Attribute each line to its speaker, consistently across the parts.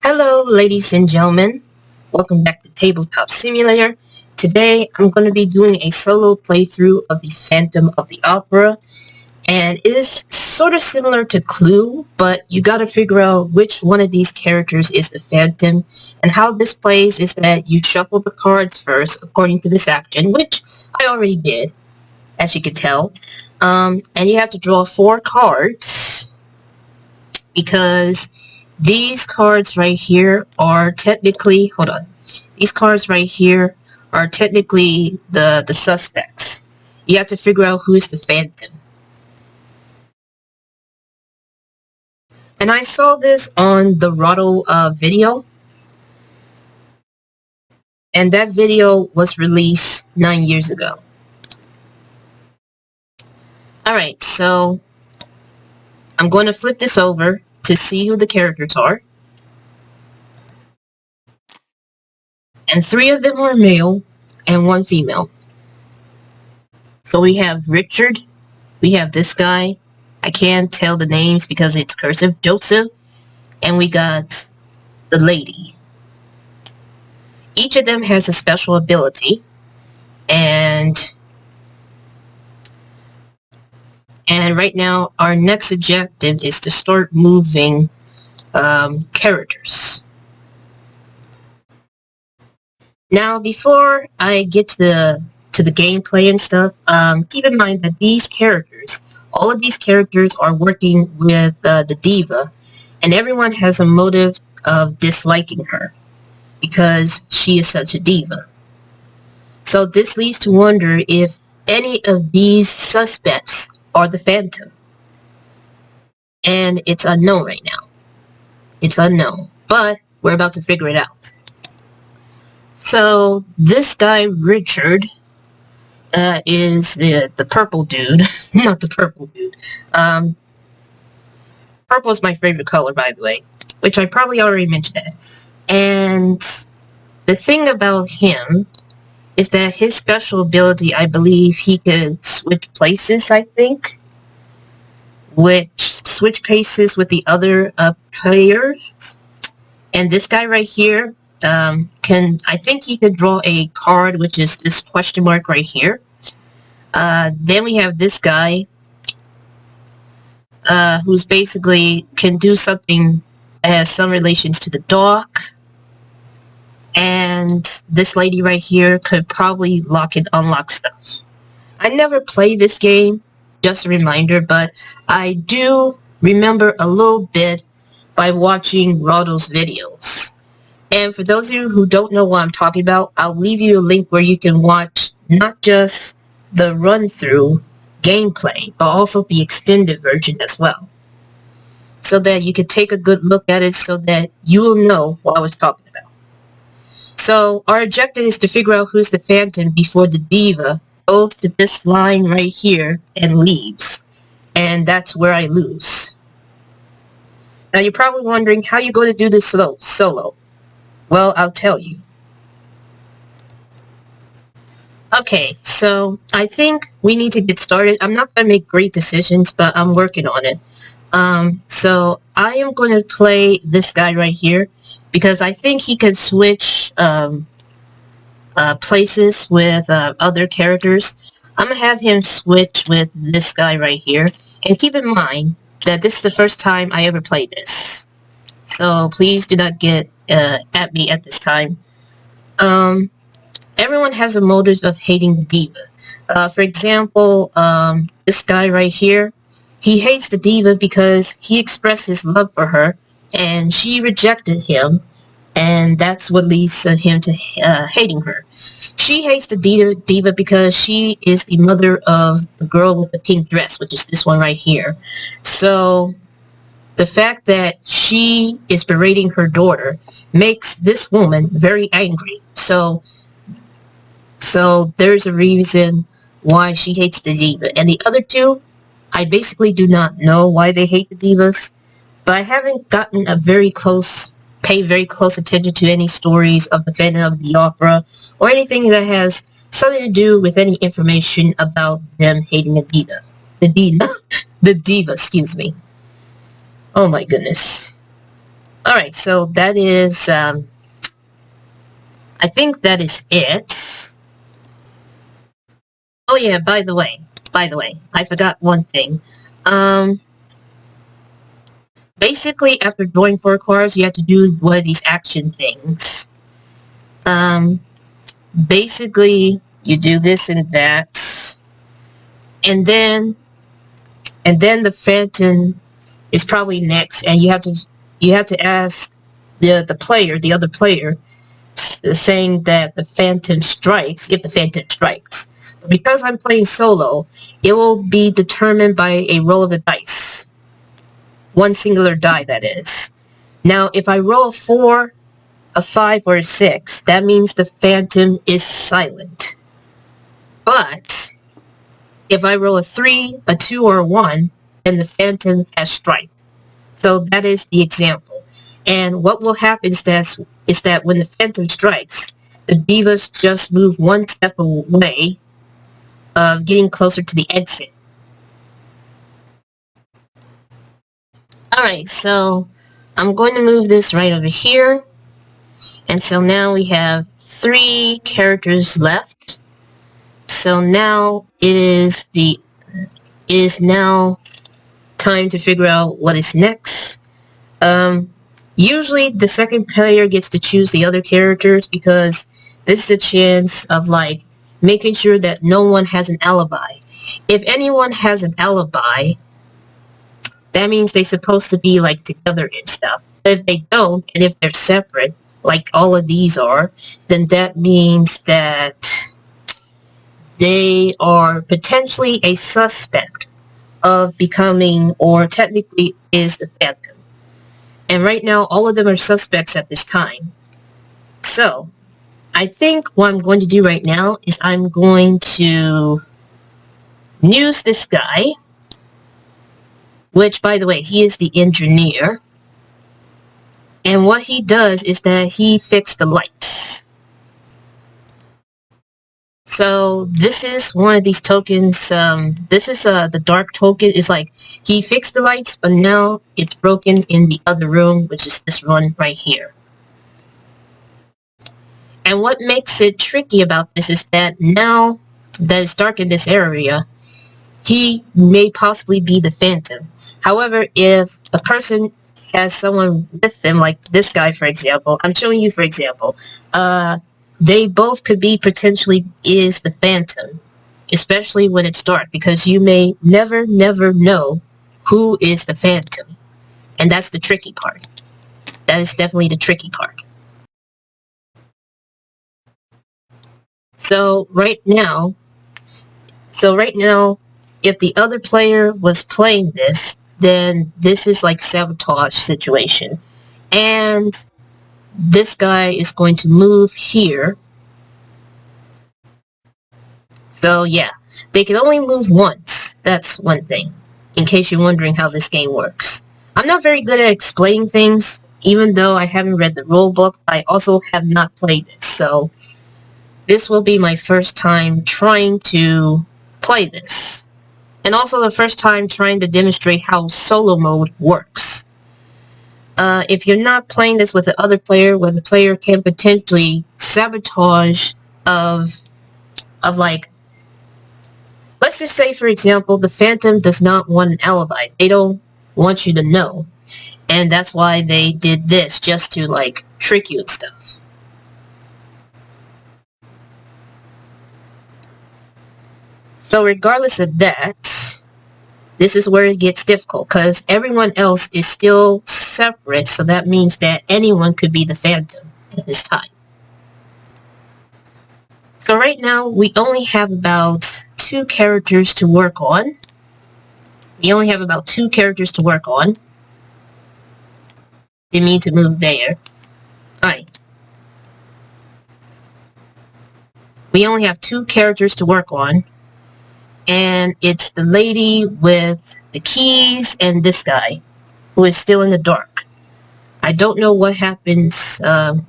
Speaker 1: Hello, ladies and gentlemen. Welcome back to Tabletop Simulator. Today, I'm going to be doing a solo playthrough of the Phantom of the Opera, and it is sort of similar to Clue, but you got to figure out which one of these characters is the Phantom. And how this plays is that you shuffle the cards first, according to this action, which I already did, as you can tell. And you have to draw 4 cards, because these cards right here are technically, these cards right here are technically the suspects. You have to figure out who is the Phantom. And I saw this on the Rotto video, and that video was released 9 years ago. Alright, so I'm going to flip this over to see who the characters are. And 3 of them are male and 1 female. So we have Richard, we have this guy, I can't tell the names because it's cursive, Joseph, and we got the lady. Each of them has a special ability, and right now our next objective is to start moving characters. Now, before I get to the gameplay and stuff, keep in mind that these characters, all of these characters are working with the diva, and everyone has a motive of disliking her because she is such a diva. So this leads to wonder if any of these suspects are the Phantom. And it's unknown right now. It's unknown, but we're about to figure it out. So this guy, Richard, is the purple dude. Not the purple dude. Purple is my favorite color, by the way, which I probably already mentioned that. And the thing about him is that his special ability, I believe he could switch places, I think. Switch places with the other players. And this guy right here, I think he could draw a card, which is this question mark right here. Then we have this guy, who's basically can do something that has some relations to the dock. And this lady right here could probably lock and unlock stuff. I never played this game, just a reminder, but I do remember a little bit by watching Rotto's videos. And for those of you who don't know what I'm talking about, I'll leave you a link where you can watch not just the run-through gameplay, but also the extended version as well. So that you can take a good look at it so that you will know what I was talking about. So our objective is to figure out who's the Phantom before the diva goes to this line right here and leaves. And that's where I lose. Now you're probably wondering how you're going to do this solo. Well, I'll tell you. Okay, so I think we need to get started. I'm not going to make great decisions, but I'm working on it. So I am going to play this guy right here because I think he can switch places with other characters. I'm going to have him switch with this guy right here. And keep in mind that this is the first time I ever played this. So please do not get at me at this time. Everyone has a motive of hating the diva. For example, this guy right here, he hates the diva because he expressed his love for her, and she rejected him, and that's what leads to him to hating her. She hates the diva because she is the mother of the girl with the pink dress, which is this one right here. So the fact that she is berating her daughter makes this woman very angry. So there's a reason why she hates the diva. And the other two, I basically do not know why they hate the divas, but I haven't gotten pay very close attention to any stories of the Phantom of the Opera or anything that has something to do with any information about them hating the diva. The diva, excuse me. Oh my goodness. Alright, so that is, I think that is it. Oh yeah, by the way, I forgot one thing. Basically, after drawing 4 cards, you have to do one of these action things. Basically, you do this and that, and then the Phantom is probably next, and you have to ask the other player, saying that the Phantom strikes, if the Phantom strikes. But because I'm playing solo, it will be determined by a roll of the dice. One singular die, that is. Now, if I roll a 4, a 5, or a 6, that means the Phantom is silent. But if I roll a 3, a 2, or a 1, then the Phantom has strike. So that is the example. And what will happen is that when the Phantom strikes, the divas just move one step away of getting closer to the exit. Alright, so I'm going to move this right over here. And so now we have 3 characters left. So now it is now time to figure out what is next. Usually the second player gets to choose the other characters because this is a chance of like making sure that no one has an alibi. If anyone has an alibi, that means they're supposed to be like together and stuff. But if they don't, and if they're separate, like all of these are, then that means that they are potentially a suspect of becoming, or technically is the Phantom. And right now, all of them are suspects at this time. So, I think what I'm going to do right now is I'm going to use this guy, which, by the way, he is the engineer. And what he does is that he fixed the lights. So this is one of these tokens. This is the dark token. It's like he fixed the lights, but now it's broken in the other room, which is this one right here. And what makes it tricky about this is that now that it's dark in this area, he may possibly be the Phantom. However, if a person has someone with them, like this guy, for example, I'm showing you, for example, they both could be potentially is the Phantom, especially when it's dark, because you may never know who is the Phantom. And that's the tricky part. That is definitely the tricky part. So right now, if the other player was playing this, then this is like sabotage situation. And this guy is going to move here. So yeah, they can only move once. That's one thing, in case you're wondering how this game works. I'm not very good at explaining things, even though I haven't read the rule book. I also have not played this, so this will be my first time trying to play this. And also the first time trying to demonstrate how solo mode works. If you're not playing this with the other player, where the player can potentially sabotage of like, let's just say, for example, the Phantom does not want an alibi. They don't want you to know. And that's why they did this, just to like trick you and stuff. So regardless of that, this is where it gets difficult, because everyone else is still separate, so that means that anyone could be the Phantom at this time. So right now, we only have about 2 characters to work on. Didn't mean to move there. Alright. We only have 2 characters to work on. And it's the lady with the keys and this guy, who is still in the dark. I don't know what happens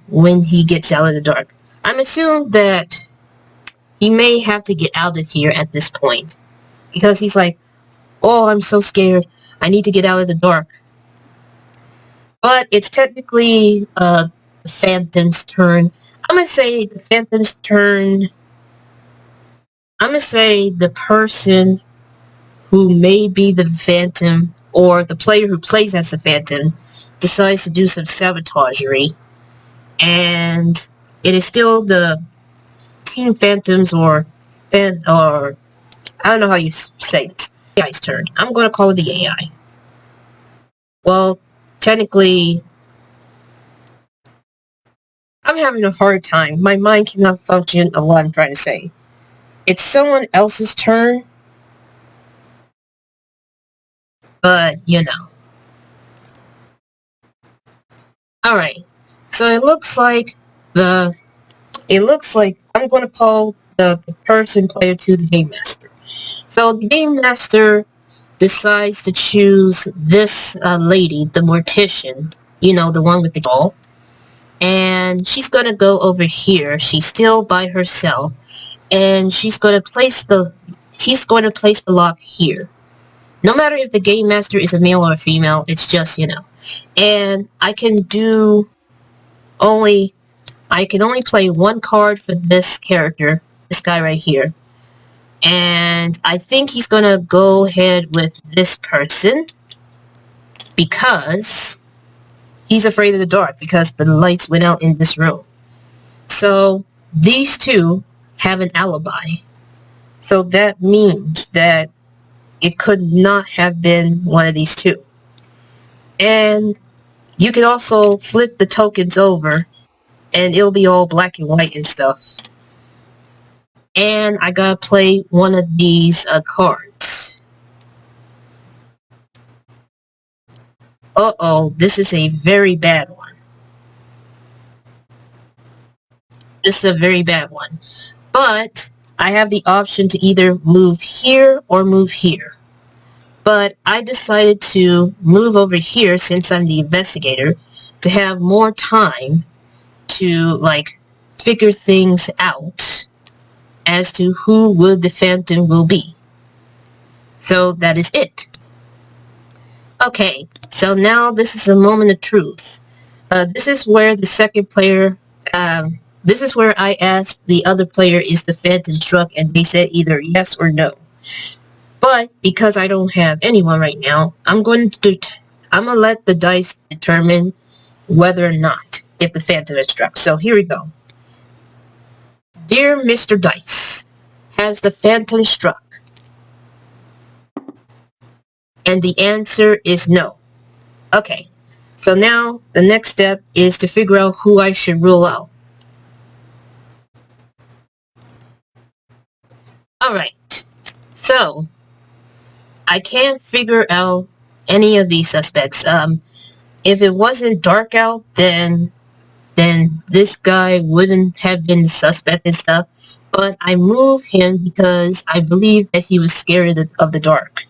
Speaker 1: when he gets out of the dark. I'm assuming that he may have to get out of here at this point, because he's like, oh, I'm so scared. I need to get out of the dark. but it's technically the Phantom's turn. I'm gonna say the Phantom's turn. I'm gonna say the person who may be the Phantom or the player who plays as the Phantom decides to do some sabotagery, and it is still the Team Phantoms or I don't know how you say this. AI's turn. I'm gonna call it the AI. Well, technically, I'm having a hard time. My mind cannot function on what I'm trying to say. It's someone else's turn, but you know. Alright. So it looks like I'm gonna call the person player to the game master. So the game master decides to choose this lady, the mortician, you know, the one with the doll. And she's gonna go over here. She's still by herself. And he's going to place the lock here. No matter if the game master is a male or a female, it's just, you know. And I can only play one card for this character, this guy right here. And I think he's going to go ahead with this person because he's afraid of the dark because the lights went out in this room. So these two have an alibi. So that means that it could not have been one of these two. And you can also flip the tokens over and it'll be all black and white and stuff. And I gotta play one of these cards. Uh-oh, this is a very bad one. This is a very bad one. But I have the option to either move here or move here. But I decided to move over here since I'm the investigator to have more time to, like, figure things out as to who would the Phantom will be. So that is it. Okay, so now this is a moment of truth. This is where the second player, this is where I asked the other player, is the Phantom struck, and they said either yes or no. But because I don't have anyone right now, I'm gonna let the dice determine whether or not if the Phantom is struck. So here we go. Dear Mr. Dice, has the Phantom struck? And the answer is no. Okay, so now the next step is to figure out who I should rule out. Alright, so I can't figure out any of these suspects. If it wasn't dark out, then this guy wouldn't have been the suspect and stuff. But I moved him because I believe that he was scared of the dark.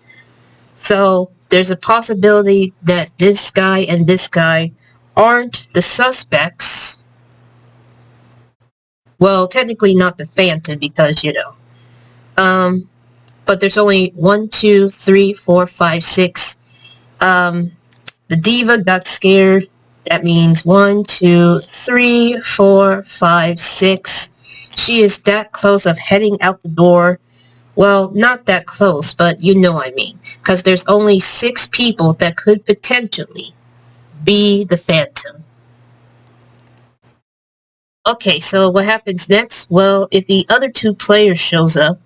Speaker 1: So there's a possibility that this guy and this guy aren't the suspects. Well, technically not the Phantom because, you know. But there's only 1, 2, 3, 4, 5, 6. The diva got scared. That means 1, 2, 3, 4, 5, 6. She is that close of heading out the door. Well, not that close, but you know what I mean. Because there's only 6 people that could potentially be the Phantom. Okay, so what happens next? Well, if the other 2 players shows up,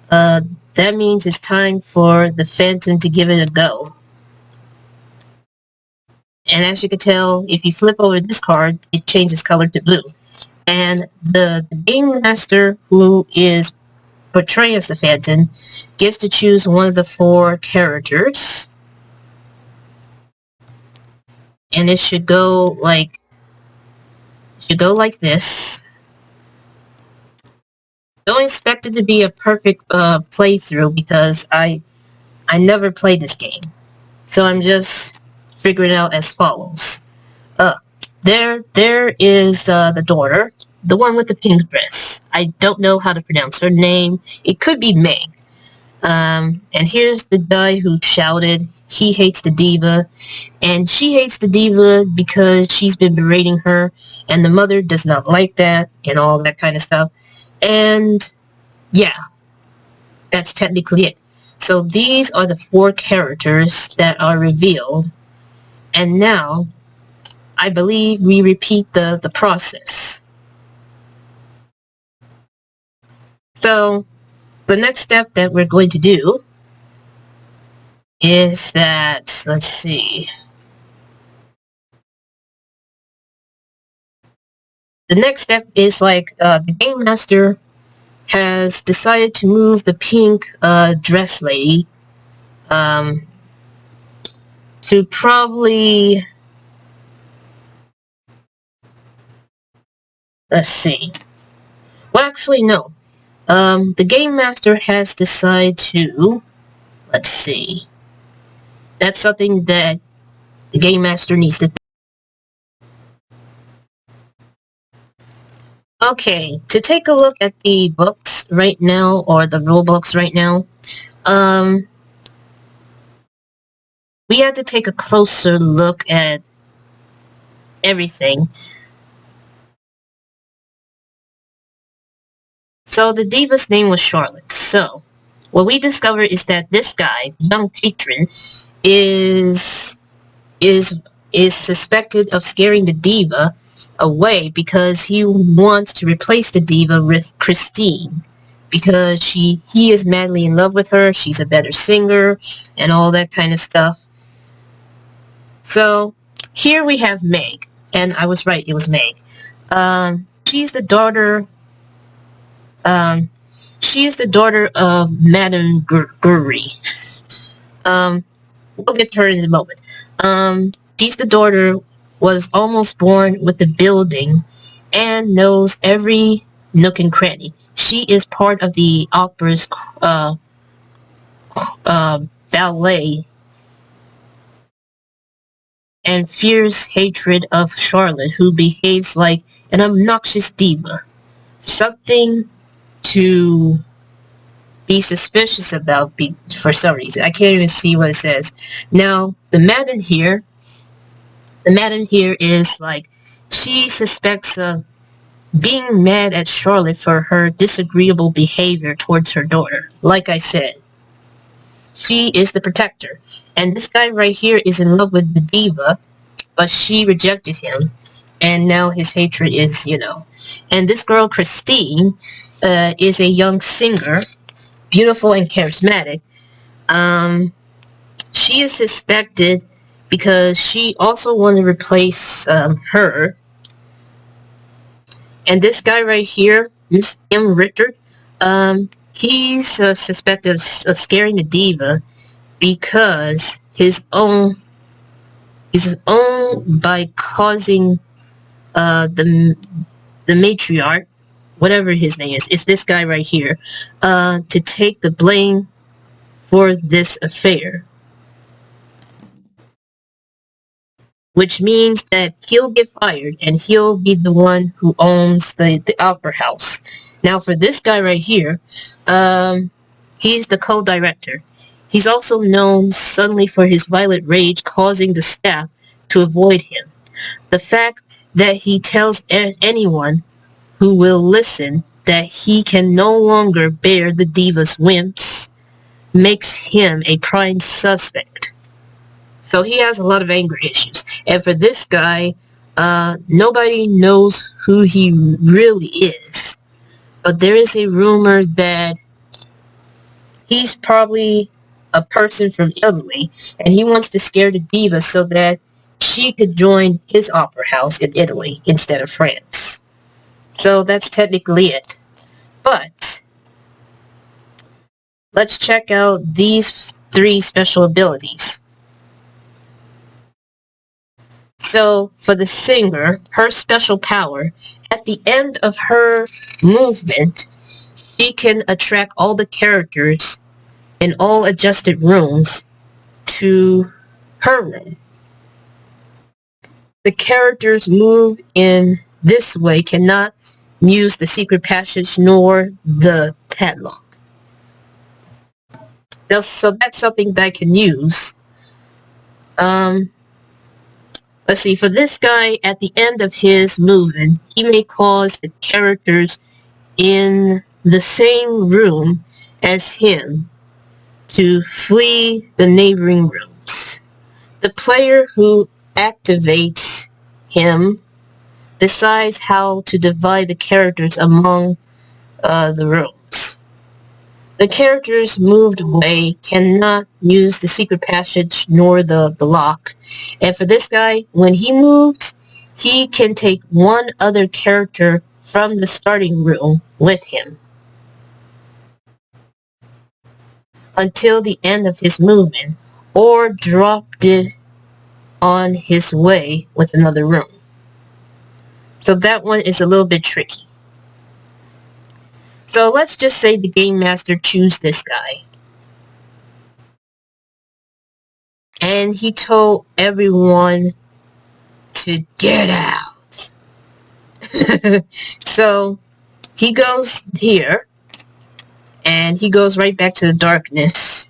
Speaker 1: that means it's time for the Phantom to give it a go. And as you can tell, if you flip over this card, it changes color to blue. And the Game Master, who is portrayed as the Phantom, gets to choose one of the 4 characters. And it should go like this. Don't expect it to be a perfect playthrough because I never played this game. So I'm just figuring it out as follows. There is the daughter, the one with the pink dress. I don't know how to pronounce her name. It could be Meg. And here's the guy who shouted he hates the diva, and she hates the diva because she's been berating her, and the mother does not like that, and all that kind of stuff. And yeah, that's technically it. So these are the 4 characters that are revealed, and now I believe we repeat the process. So the next step that we're going to do is that, let's see, the next step is like the game master has decided to move the pink dress lady um, to probably, let's see, well actually no, the game master has decided to, let's see, that's something that the game master needs to. Okay, to take a look at the books right now, or the rule books right now, um, we had to take a closer look at everything. So the diva's name was Charlotte. So what we discovered is that this guy, young patron, is is is suspected of scaring the diva away because he wants to replace the diva with Christine, because he is madly in love with her. She's a better singer and all that kind of stuff. So here we have Meg, and I was right, it was Meg. She's the daughter. Um, she is the daughter of Madame Guri. We'll get to her in a moment. She's the daughter, was almost born with the building, and knows every nook and cranny. She is part of the opera's ballet, and fierce hatred of Charlotte, who behaves like an obnoxious diva. Something to be suspicious about for some reason. I can't even see what it says. Now, the madam here is like, she suspects of being mad at Charlotte for her disagreeable behavior towards her daughter. Like I said, she is the protector. And this guy right here is in love with the diva, but she rejected him. And now his hatred is, And this girl, Christine, is a young singer, beautiful and charismatic. She is suspected because she also wanted to replace her. And this guy right here, Mr. M. Richter, he's suspected of scaring the diva because his own by causing the matriarch, whatever his name is this guy right here, to take the blame for this affair. Which means that he'll get fired and he'll be the one who owns the opera house. Now for this guy right here, he's the co-director. He's also known suddenly for his violent rage, causing the staff to avoid him. The fact that he tells anyone who will listen that he can no longer bear the diva's whims makes him a prime suspect. So he has a lot of anger issues. And for this guy, nobody knows who he really is. But there is a rumor that he's probably a person from Italy, and he wants to scare the diva so that she could join his opera house in Italy instead of France. So that's technically it. But let's check out these 3 special abilities. So for the singer, her special power, at the end of her movement, she can attract all the characters in all adjusted rooms to her room. The characters move in this way cannot use the secret passage nor the padlock. So that's something that I can use. Um, let's see. For this guy, at the end of his movement, he may cause the characters in the same room as him to flee the neighboring rooms. The player who activates him decides how to divide the characters among the rooms. The characters moved away cannot use the secret passage nor the lock. And for this guy, when he moves, he can take one other character from the starting room with him until the end of his movement, or dropped it on his way with another room. So that one is a little bit tricky. So let's just say the game master choose this guy. And he told everyone to get out. So he goes here, and he goes right back to the darkness,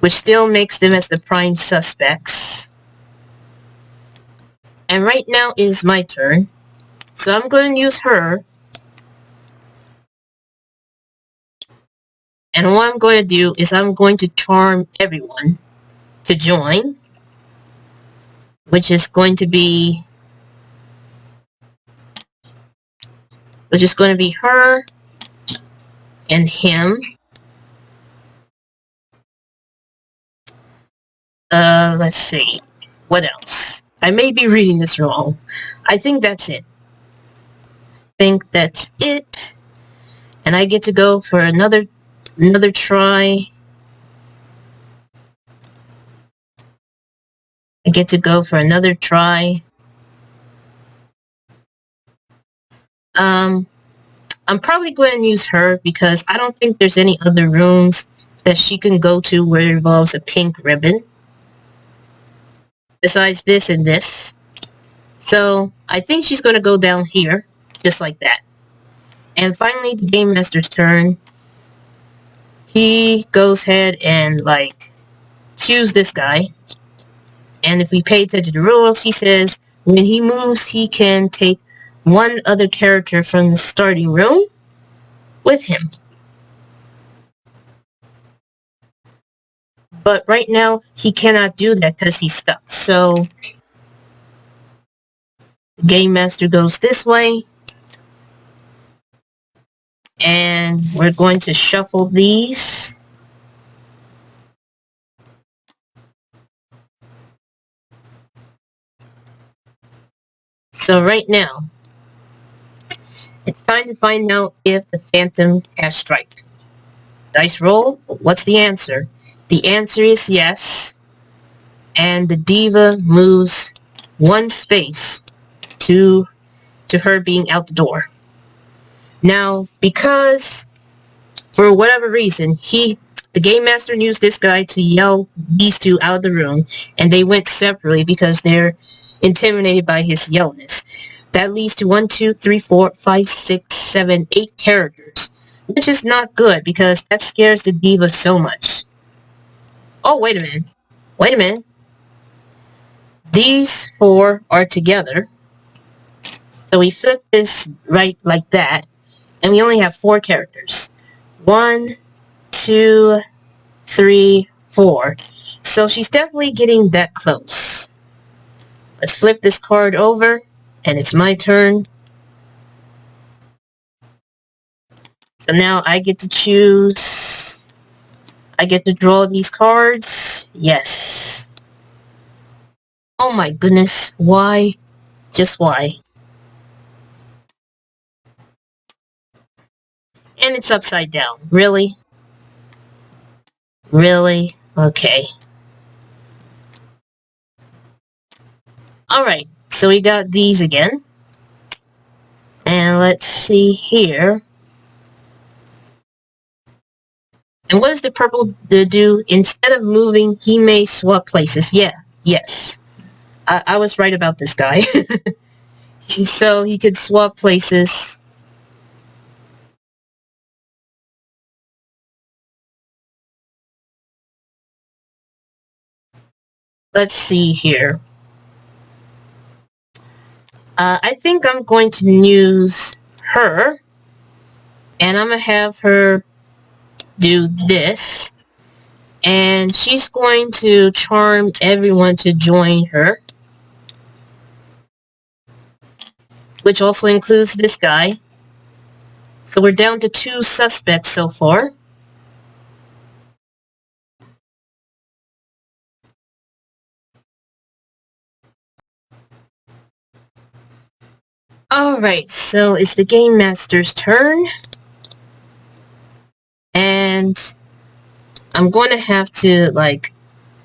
Speaker 1: which still makes them as the prime suspects. And right now is my turn. So I'm going to use her. And what I'm going to do is I'm going to charm everyone to join, which is going to be her and him. Let's see. What else? I may be reading this wrong. I think that's it. And I get to go for another try. I get to go for another try. I'm probably going to use her because I don't think there's any other rooms that she can go to where it involves a pink ribbon. Besides this and this. So I think she's going to go down here, just like that. And finally, the Game Master's turn. He goes ahead and, choose this guy. And if we pay attention to the rules, he says when he moves, he can take one other character from the starting room with him. But right now, he cannot do that because he's stuck. So the Game Master goes this way. And we're going to shuffle these. So right now, it's time to find out if the Phantom has strike. Dice roll. What's the answer? The answer is yes. And the diva moves one space to her being out the door. Now, because for whatever reason, the Game Master used this guy to yell these two out of the room, and they went separately because they're intimidated by his yellness. That leads to 1, 2, 3, 4, 5, 6, 7, 8 characters, which is not good because that scares the diva so much. Oh, wait a minute. Wait a minute. These 4 are together. So we flip this right like that, and we only have 4 characters. 1, 2, 3, 4. So she's definitely getting that close. Let's flip this card over, and it's my turn. So now I get to choose. I get to draw these cards. Yes. Oh my goodness. Why? Just why? And it's upside down. Really? Really? Okay. Alright, so we got these again. And let's see here. And what does the purple do? Instead of moving, he may swap places. Yeah, yes. I was right about this guy. So he could swap places. let's see here. I think I'm going to use her, and I'm going to have her do this, and she's going to charm everyone to join her, which also includes this guy. So we're down to 2 suspects so far. Alright, so it's the Game Master's turn. And I'm going to have to, like,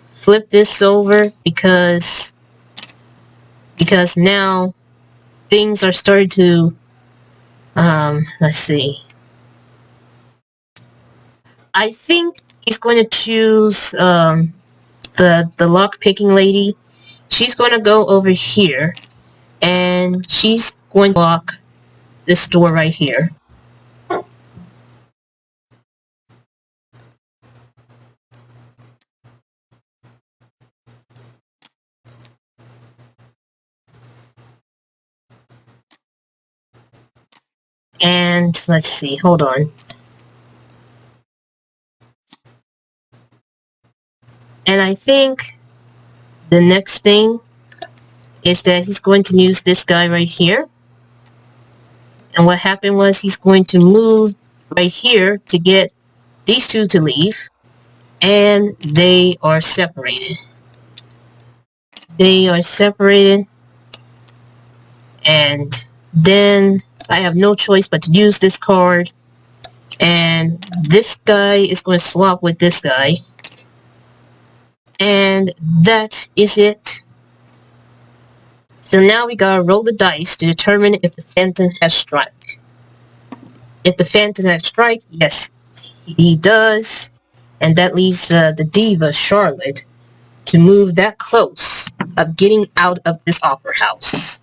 Speaker 1: flip this over because now things are starting to, let's see. I think he's going to choose, the lock-picking lady. She's going to go over here, and she's going to lock this door right here. And let's see, hold on. And I think the next thing is that he's going to use this guy right here. And what happened was he's going to move right here to get these two to leave. And they are separated. They are separated. And then I have no choice but to use this card. And this guy is going to swap with this guy. And that is it. So now we gotta roll the dice to determine if the Phantom has strike. If the Phantom has strike, yes, he does. And that leaves the diva, Charlotte, to move that close of getting out of this opera house.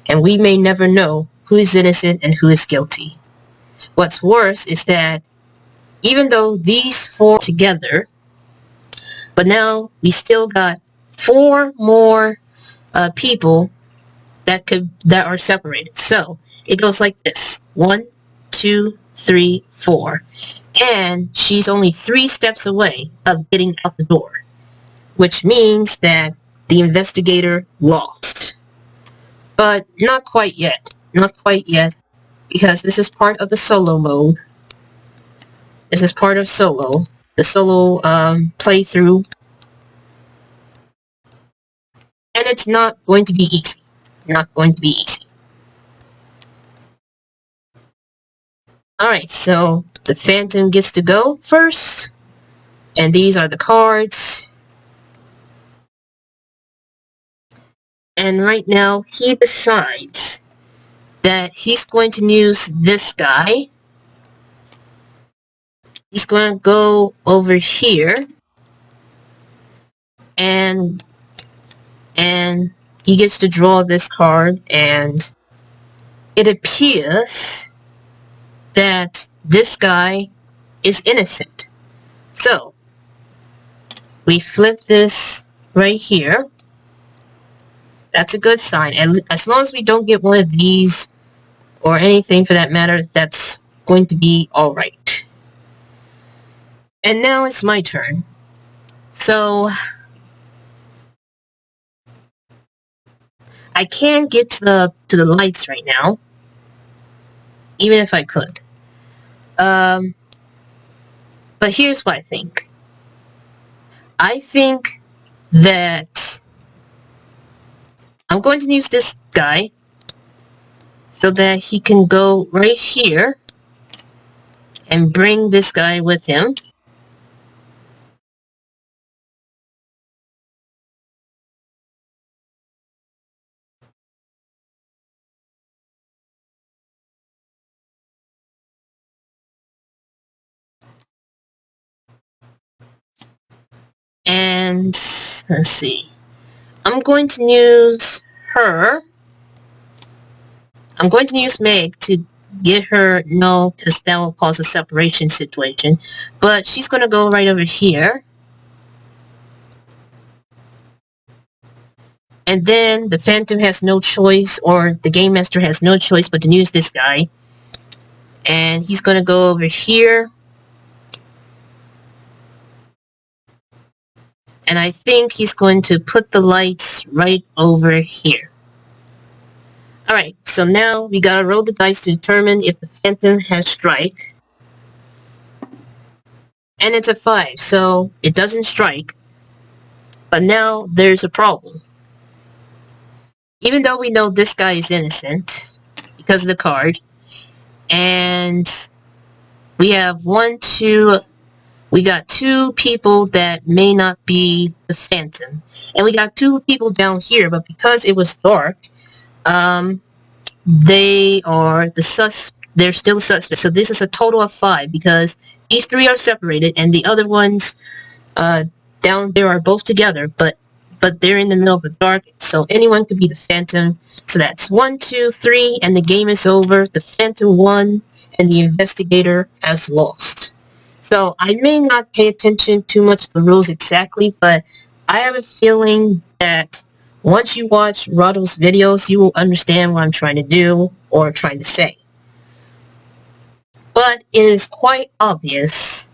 Speaker 1: And we may never know who is innocent and who is guilty. What's worse is that even though these 4 together, but now we still got 4 more people that are separated. So it goes like this: 1, 2, 3, 4, and she's only 3 steps away of getting out the door, which means that the investigator lost. But not quite yet. Not quite yet, because this is part of the solo mode. This is part of solo, the solo playthrough, and it's not going to be easy. Not going to be easy. Alright, so the Phantom gets to go first, and these are the cards. And right now, he decides that he's going to use this guy. He's going to go over here, and he gets to draw this card, and it appears that this guy is innocent. So, we flip this right here. That's a good sign. And as long as we don't get one of these, or anything for that matter, that's going to be alright. And now it's my turn. So, I can't get to the lights right now, even if I could. But here's what I think. I think that I'm going to use this guy so that he can go right here and bring this guy with him. And let's see. I'm going to use her. I'm going to use Meg to get her no, because that will cause a separation situation. But she's going to go right over here. And then the Phantom has no choice, or the Game Master has no choice but to use this guy. And he's going to go over here. And I think he's going to put the lights right over here. Alright, so now we gotta roll the dice to determine if the Phantom has strike. And it's a 5, so it doesn't strike. But now there's a problem. Even though we know this guy is innocent because of the card, and we have we got 2 people that may not be the Phantom, and we got 2 people down here, but because it was dark, they are they're still a suspect. So this is a total of 5 because these 3 are separated and the other ones down there are both together, but they're in the middle of the dark, so anyone could be the Phantom. So that's 1, 2, 3, and the game is over. The Phantom won, and the investigator has lost. So I may not pay attention too much to the rules exactly, but I have a feeling that once you watch Rado's videos, you will understand what I'm trying to do or trying to say. But it is quite obvious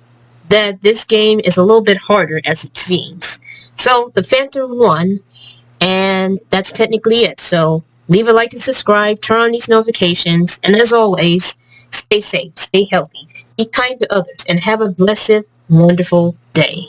Speaker 1: that this game is a little bit harder as it seems. So the Phantom won, and that's technically it. So leave a like and subscribe, turn on these notifications, and as always, stay safe, stay healthy, be kind to others, and have a blessed, wonderful day.